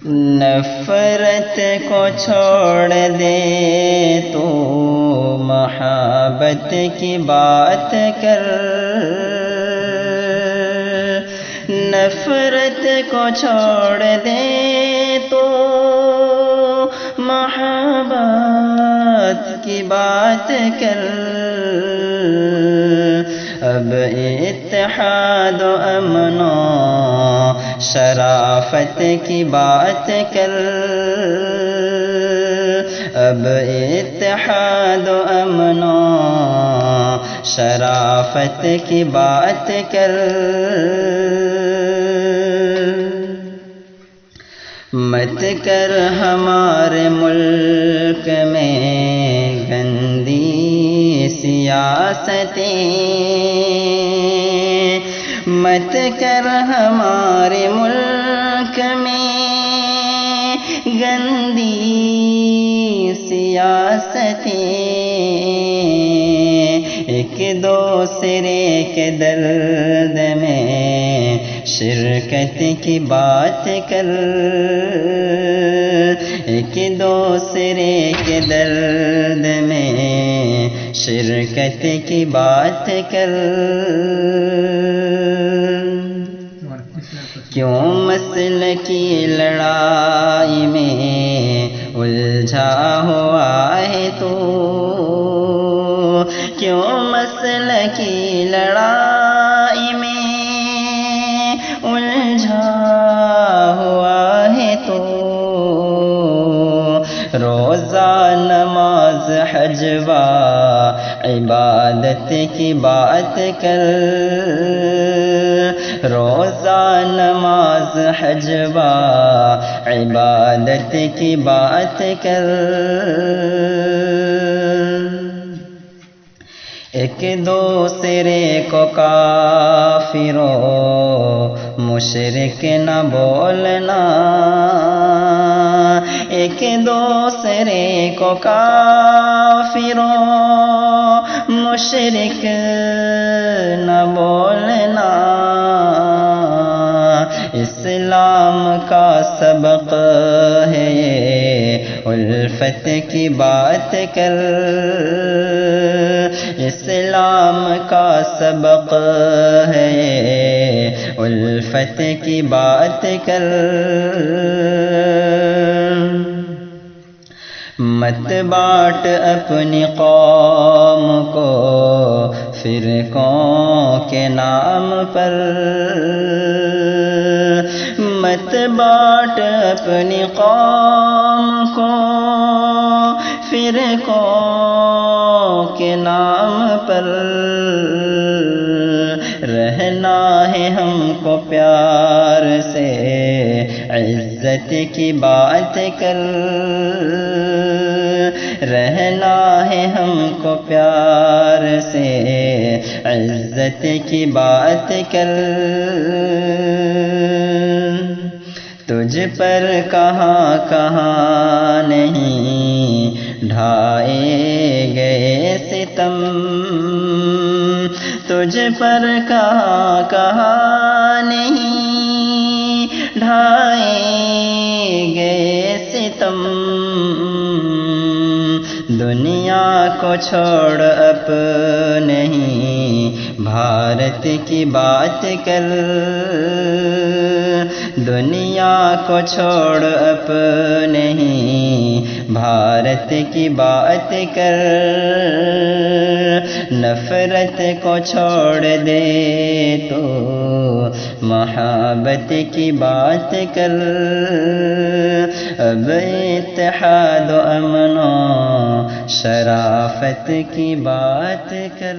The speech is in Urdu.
نفرت کو چھوڑ دے تو محبت کی بات کر، نفرت کو چھوڑ دے تو محبت کی بات کر، اب اتحاد و امن و شرافت کی بات کر، اب اتحاد و امن و شرافت کی بات کر، مت کر ہمارے ملک میں گندی سیاستیں، مت کر ہمارے ملک میں گندی سیاستیں، ایک دوسرے کے درد میں شرکت کی بات کر، ایک دوسرے کے درد میں شرکت کی بات کر، کیوں مسلکی لڑائی میں الجھا ہوا ہے تو، کیوں مسلکی لڑائی میں الجھا ہوا ہے تو، روزہ نماز حج و عبادت کی بات کر، روزہ نماز حج و عبادت کی بات کر، ایک دوسرے کو کافر و مشرک نہ بولنا، ایک دوسرے کو کافر و مشرک نہ بولنا، اسلام کا سبق ہے یہ الفت کی بات کر، اسلام کا سبق ہے یہ الفت کی بات کر، مت بانٹ اپنی قوم کو فرقوں کے نام پر، مت بانٹ اپنی قوم کو فرقوں کے نام پر، رہنا ہے ہم کو پیار سے عزت کی بات کر، رہنا ہے ہم کو پیار سے عزت کی بات کر، تجھ پر کہاں کہاں نہیں ڈھائے گئے ستم، تجھ پر کہاں کہاں نہیں ڈھائے گئے ستم، دنیا کو چھوڑ اپنے ہی بھارت کی بات کر، دنیا کو چھوڑ اپنے ہی بھارت کی بات کر، نفرت کو چھوڑ دے تو محبت کی بات کر، اب اتحاد و امن و شرافت کی بات کر۔